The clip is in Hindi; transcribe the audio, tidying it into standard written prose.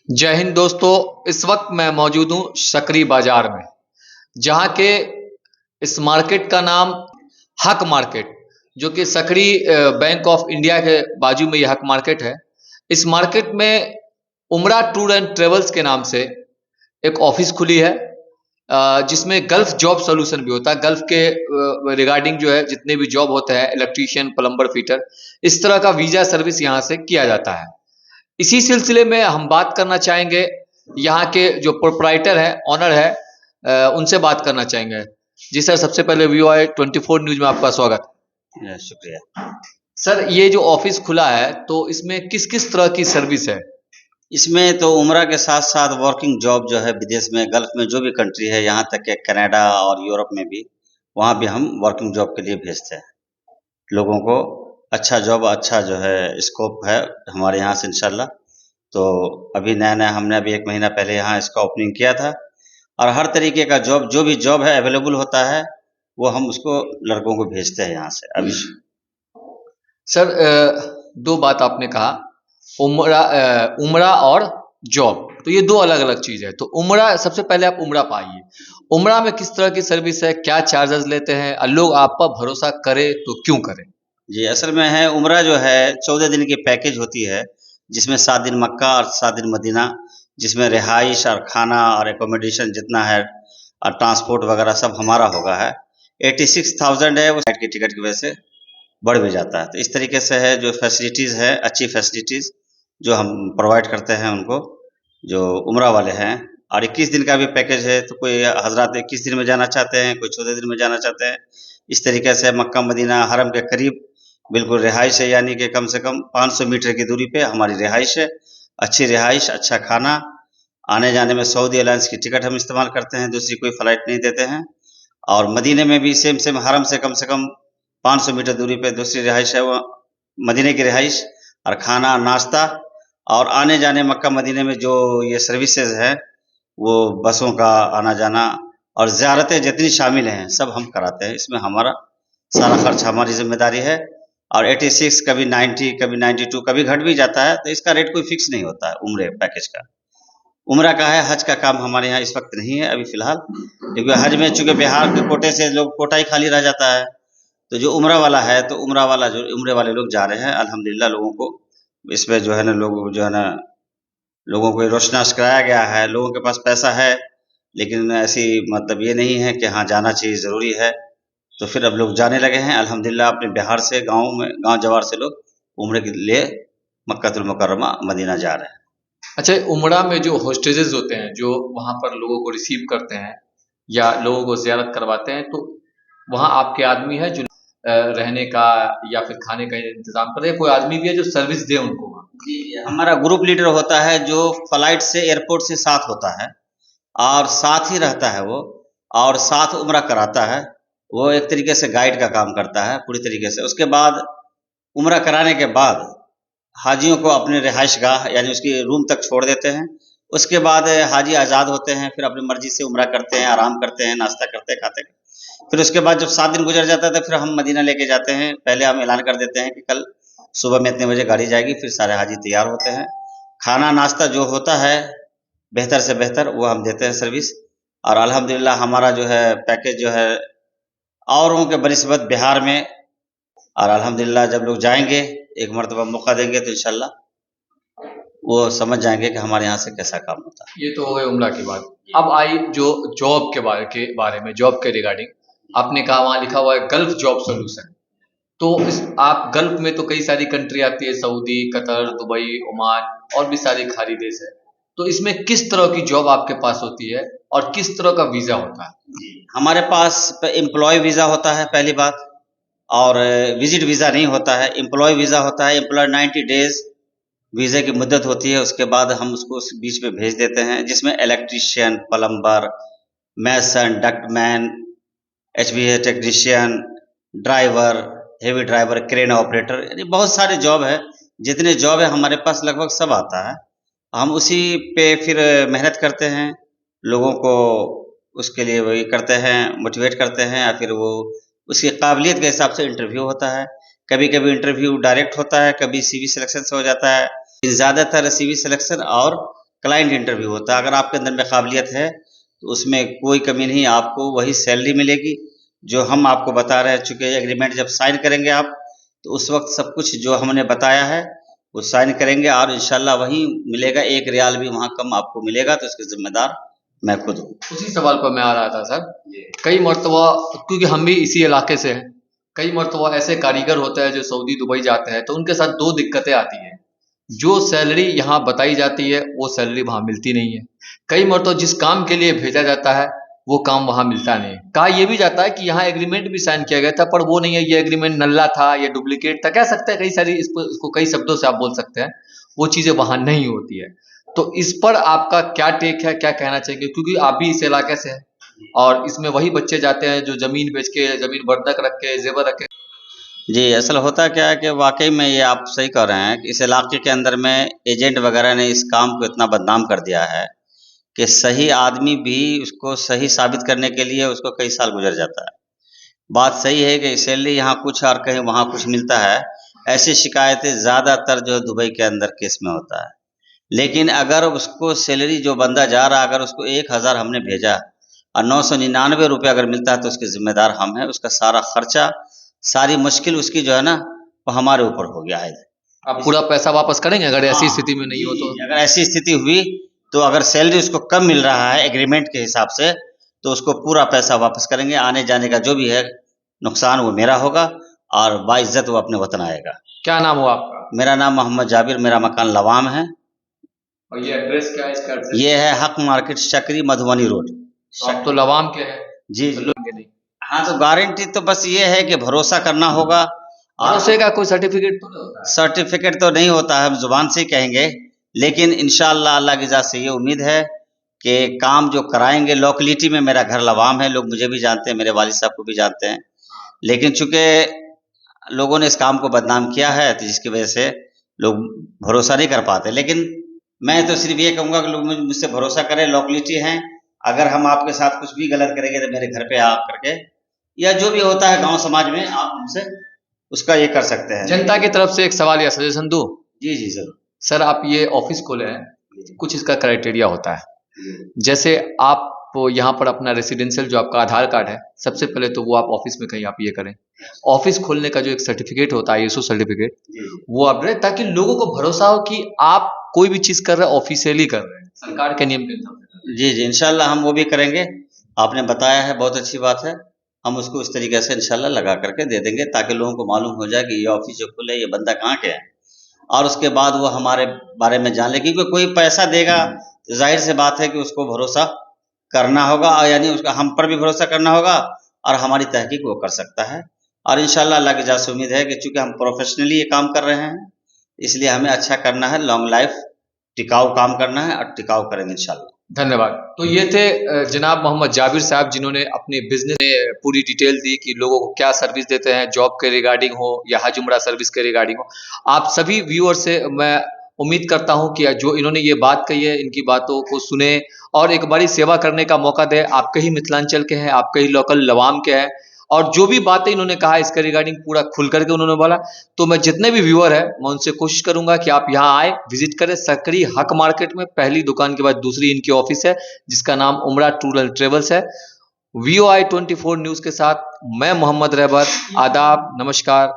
जय हिंद दोस्तों। इस वक्त मैं मौजूद हूँ सकरी बाजार में, जहाँ के इस मार्केट का नाम हक मार्केट, जो कि सकरी बैंक ऑफ इंडिया के बाजू में यह हक मार्केट है। इस मार्केट में उमरा टूर एंड ट्रेवल्स के नाम से एक ऑफिस खुली है, जिसमें गल्फ जॉब सोल्यूशन भी होता है। गल्फ के रिगार्डिंग जो है जितने भी जॉब होते हैं, इलेक्ट्रीशियन, प्लम्बर, फिटर, इस तरह का वीजा सर्विस यहाँ से किया जाता है। इसी सिलसिले में हम बात करना चाहेंगे, यहाँ के जो प्रोप्राइटर है, ऑनर है, उनसे बात करना चाहेंगे। जी सर, सबसे पहले वीओआई 24 न्यूज में आपका स्वागत। शुक्रिया। सर, ये जो ऑफिस खुला है तो इसमें किस किस तरह की सर्विस है? इसमें तो उम्रा के साथ साथ वर्किंग जॉब जो है विदेश में, गल्फ में जो भी कंट्री है, यहाँ तक कि कनाडा और यूरोप में भी, वहाँ भी हम वर्किंग जॉब के लिए भेजते हैं लोगों को। अच्छा जॉब, अच्छा जो है स्कोप है हमारे यहाँ से इंशाल्लाह। तो अभी नया हमने अभी 1 महीना पहले यहाँ इसका ओपनिंग किया था, और हर तरीके का जॉब, जो भी जॉब है अवेलेबल होता है, वो हम उसको लड़कों को भेजते हैं यहाँ से अभी। सर, दो बात आपने कहा, उमरा और जॉब, तो ये दो अलग अलग चीज़ है। तो उमरा, सबसे पहले आप उमरा पाइए। उमरा में किस तरह की सर्विस है, क्या चार्जेस लेते हैं, और लोग आप पर भरोसा करें तो क्यों करें? जी, असल में है उम्रा जो है 14 दिन की पैकेज होती है, जिसमें 7 दिन मक्का और 7 दिन मदीना, जिसमें रिहाइश और खाना और एकोमोडेशन जितना है और ट्रांसपोर्ट वगैरह सब हमारा होगा है। 86,000 है, वो फ्लाइट की टिकट की वजह से बढ़ भी जाता है। तो इस तरीके से है, जो फैसिलिटीज़ है, अच्छी फैसिलिटीज़ जो हम प्रोवाइड करते हैं उनको, जो उम्रा वाले हैं। और 21 दिन का भी पैकेज है, तो कोई हज़रात 21 दिन में जाना चाहते हैं, कोई 14 दिन में जाना चाहते हैं। इस तरीके से मक्का मदीना हरम के करीब बिल्कुल रिहाइश है, यानी कि कम से कम 500 मीटर की दूरी पे हमारी रिहाइश है। अच्छी रिहाइश, अच्छा खाना, आने-जाने में सऊदी एयरलाइंस की टिकट हम इस्तेमाल करते हैं, दूसरी कोई फ़्लाइट नहीं देते हैं। और मदीने में भी सेम हरम से कम 500 मीटर दूरी पे दूसरी रिहाइश है, वो मदीने की रिहाइश। और खाना, नाश्ता और आने-जाने मक्का मदीने में जो ये सर्विसेज़ हैं, वो बसों का आना-जाना और ज़ियारतें जितनी शामिल हैं, सब हम कराते हैं। इसमें हमारा सारा खर्च हमारी ज़िम्मेदारी है। और 86, कभी 90, कभी 92, कभी घट भी जाता है, तो इसका रेट कोई फिक्स नहीं होता है उम्रे पैकेज का। उम्रा का है, हज का काम हमारे यहाँ इस वक्त नहीं है अभी फ़िलहाल, क्योंकि हज में चूँकि बिहार के कोटे से लोग, कोटा ही खाली रह जाता है। तो जो उम्रा वाला है, तो उम्रा वाला जो उम्रे वाले लोग जा रहे हैं, अल्हम्दुलिल्लाह लोगों को इसमें जो है ना, लोग जो है ना, लोगों को रोशनास कराया गया है। लोगों के पास पैसा है, लेकिन ऐसी मतलब ये नहीं है कि हाँ जाना चाहिए, ज़रूरी है। तो फिर अब लोग जाने लगे हैं अल्हम्दुलिल्लाह, अपने बिहार से, गाँव में, गाँव जवार से लोग उम्रे के लिए मक्कातुल मुकर्रमा मदीना जा रहे हैं। अच्छा, उमरा में जो होस्टेजेस होते हैं, जो वहाँ पर लोगों को रिसीव करते हैं या लोगों को ज़ियारत करवाते हैं, तो वहाँ आपके आदमी है जो रहने का या फिर खाने का इंतज़ाम करे, कोई आदमी भी है जो सर्विस दे उनको वहाँ? जी, हमारा ग्रुप लीडर होता है, जो फ्लाइट से, एयरपोर्ट से साथ होता है और साथ ही रहता है वो, और साथ उम्रा कराता है। वो एक तरीके से गाइड का काम करता है पूरी तरीके से। उसके बाद उम्रा कराने के बाद हाजियों को अपने रिहाइशगाह यानी उसकी रूम तक छोड़ देते हैं। उसके बाद हाजी आज़ाद होते हैं, फिर अपनी मर्ज़ी से उम्रा करते हैं, आराम करते हैं, नाश्ता करते हैं, खाते हैं। फिर उसके बाद जब 7 दिन गुज़र जाता है, तो फिर हम मदीना लेके जाते हैं। पहले हम ऐलान कर देते हैं कि कल सुबह में इतने बजे गाड़ी जाएगी, फिर सारे हाजी तैयार होते हैं। खाना, नाश्ता जो होता है बेहतर से बेहतर, वो हम देते हैं सर्विस। और अल्हम्दुलिल्लाह हमारा जो है पैकेज जो है औरों के बनिस्बत बिहार में, और अल्हम्दुलिल्लाह जब लोग जाएँगे, एक मर्तबा मौका देंगे, तो इंशाअल्लाह वो समझ जाएँगे कि हमारे यहाँ से कैसा काम होता है। ये तो हो गई उम्रा की बात। अब आई जो जॉब के बारे में, जॉब के रिगार्डिंग आपने कहा वहाँ लिखा हुआ है गल्फ जॉब सोल्यूशन। तो इस आप गल्फ में तो कई सारी कंट्री आती है, सऊदी, कतर, दुबई, ओमान और भी सारे खाड़ी देश है। तो इसमें किस तरह की जॉब आपके पास होती है और किस तरह का वीज़ा होता है? हमारे पास एम्प्लॉय वीज़ा होता है पहली बात, और विज़िट वीज़ा नहीं होता है, एम्प्लॉय वीज़ा होता है। एम्प्लॉय 90 डेज़ वीज़े की मुद्दत होती है, उसके बाद हम उसको उस बीच में भेज देते हैं, जिसमें electrician, plumber, mason, ductman, HVAC technician, driver, heavy driver, crane operator, यानी बहुत सारे जॉब है। जितने जॉब है हमारे पास लगभग सब आता है। हम उसी पे फिर मेहनत करते हैं, लोगों को उसके लिए वही करते हैं, मोटिवेट करते हैं, या फिर वो उसकी काबिलियत के हिसाब से इंटरव्यू होता है। कभी-कभी इंटरव्यू डायरेक्ट होता है, कभी सीवी सिलेक्शन से हो जाता है। ज़्यादातर सीवी सिलेक्शन और क्लाइंट इंटरव्यू होता है। अगर आपके अंदर में काबिलियत है तो उसमें कोई कमी नहीं, आपको वही सैलरी मिलेगी जो हम आपको बता रहे हैं। चूँकि एग्रीमेंट जब साइन करेंगे आप, तो उस वक्त सब कुछ जो हमने बताया है वो साइन करेंगे और इंशाल्लाह वही मिलेगा, 1 रियाल भी वहाँ कम आपको मिलेगा, तो इसके ज़िम्मेदार मैं खुद हूँ। उसी सवाल पर मैं आ रहा था सर। कई मरतबा, क्योंकि हम भी इसी इलाके से हैं, कई मरतबा ऐसे कारीगर होते हैं जो सऊदी दुबई जाते हैं, तो उनके साथ 2 दिक्कतें आती हैं। जो सैलरी यहाँ बताई जाती है वो सैलरी वहाँ मिलती नहीं है। कई मरतबा जिस काम के लिए भेजा जाता है वो काम वहाँ मिलता नहीं है। कहा यह भी जाता है कि यहाँ एग्रीमेंट भी साइन किया गया था पर वो नहीं है, ये एग्रीमेंट नल्ला था, ये डुप्लीकेट था, कह सकते हैं कई सारी, इसको कई शब्दों से आप बोल सकते हैं। वो चीज़ें वहाँ नहीं होती है। तो इस पर आपका क्या टेक है, क्या कहना चाहिए? क्योंकि आप भी इस इलाके से हैं और इसमें वही बच्चे जाते हैं जो ज़मीन बेच के, ज़मीन बंधक रख के, ज़ेवर रख के। जी, असल होता क्या है कि वाक़ई में ये आप सही कह रहे हैं कि इस इलाके के अंदर में एजेंट वगैरह ने इस काम को इतना बदनाम कर दिया है कि सही आदमी भी उसको सही साबित करने के लिए उसको कई साल गुज़र जाता है। बात सही है कि सैलरी यहाँ कुछ और कहीं वहाँ कुछ मिलता है। ऐसी शिकायतें ज़्यादातर जो है दुबई के अंदर केस में होता है। लेकिन अगर उसको सैलरी जो बंदा जा रहा है, अगर उसको 1000 हमने भेजा और 999 रुपये अगर मिलता है तो उसके ज़िम्मेदार हम हैं। उसका सारा खर्चा, सारी मुश्किल उसकी जो है ना, वो हमारे ऊपर हो गया है। आप पूरा पैसा वापस करेंगे अगर ऐसी हाँ, स्थिति में नहीं हो तो? अगर ऐसी स्थिति हुई तो अगर सैलरी उसको कम मिल रहा है एग्रीमेंट के हिसाब से, तो उसको पूरा पैसा वापस करेंगे। आने जाने का जो भी है नुकसान वो मेरा होगा और बाइज्जत वो अपने वतन आएगा। क्या नाम हुआ आपका? मेरा नाम मोहम्मद जाबिर, मेरा मकान लवाम है। और ये एड्रेस क्या है इसका? एड्रेस ये है हक मार्केट, शकरी, मधुबनी रोड। तो आप तो लवाम के हैं। जी तो जी। लोगे नहीं? हाँ, तो गारंटी तो बस ये है कि भरोसा करना होगा। और भरोसे का कोई सर्टिफिकेट तो नहीं होता है? सर्टिफिकेट तो नहीं होता है, हम जुबान से ही कहेंगे, लेकिन इंशाअल्लाह अल्लाह की ज़ात से ये उम्मीद है कि काम जो कराएंगे। लोकलिटी में मेरा घर लवाम है, लोग मुझे भी जानते हैं, मेरे वालिद साहब को भी जानते हैं। लेकिन चूँकि लोगों ने इस काम को बदनाम किया है तो जिसकी वजह से लोग भरोसा नहीं कर पाते। लेकिन मैं तो सिर्फ ये कहूँगा कि लोग मुझसे भरोसा करें, लोकलिटी हैं। अगर हम आपके साथ कुछ भी गलत करेंगे तो मेरे घर पे आ करके, या जो भी होता है गांव समाज में, आप हमसे उसका ये कर सकते हैं। जनता की तरफ से एक सवाल या सजेशन दूं? जी जी जरूर। सर, आप ये ऑफिस खोले हैं, कुछ इसका क्राइटेरिया होता है। जैसे आप यहाँ पर अपना रेसिडेंशियल जो आपका आधार कार्ड है, सबसे पहले तो वो आप ऑफिस में कहीं आप ये करें। ऑफिस खोलने का जो एक सर्टिफिकेट होता है, ISO सर्टिफिकेट, वो आप दें ताकि लोगों को भरोसा हो कि आप कोई भी चीज़ कर रहे हैं ऑफिशियली कर रहे हैं, सरकार के नियम के हिसाब से। जी जी, इंशाल्लाह हम वो भी करेंगे। आपने बताया है, बहुत अच्छी बात है। हम उसको इस तरीके से इंशाल्लाह लगा करके दे देंगे ताकि लोगों को मालूम हो जाए कि ये ऑफिस जो खुले, ये बंदा कहाँ के है, और उसके बाद वो हमारे बारे में जान ले। क्योंकि कोई पैसा देगा तो जाहिर सी बात है कि उसको भरोसा करना होगा, और यानी उसका हम पर भी भरोसा करना होगा और हमारी तहकीक वो कर सकता है। और इंशाल्लाह अल्लाह की जात से उम्मीद है कि चूँकि हम प्रोफेशनली ये काम कर रहे हैं, इसलिए हमें अच्छा करना है, लॉन्ग लाइफ, टिकाऊ काम करना है और टिकाऊ करेंगे इंशाल्लाह। धन्यवाद। तो ये थे जनाब मोहम्मद जाबिर साहब, जिन्होंने अपने बिजनेस में पूरी डिटेल दी कि लोगों को क्या सर्विस देते हैं, जॉब के रिगार्डिंग हो या हज उम्रा सर्विस के रिगार्डिंग हो। आप सभी व्यूअर से मैं उम्मीद करता हूं कि जो इन्होंने ये बात कही है, इनकी बातों को सुने और एक बारी सेवा करने का मौका दे। आपके ही मिथिलांचल के हैं, आपके ही लोकल लवाम के हैं, और जो भी बातें इन्होंने कहा इसके रिगार्डिंग पूरा खुल करके उन्होंने बोला। तो मैं जितने भी व्यूअर हैं, मैं उनसे कोशिश करूंगा कि आप यहाँ आए, विजिट करें सकरी हक मार्केट में। पहली दुकान के बाद दूसरी इनकी ऑफिस है, जिसका नाम उमरा टूर एंड ट्रेवल्स है। VOI 24 न्यूज़ के साथ मैं मोहम्मद रहबर। आदाब, नमस्कार।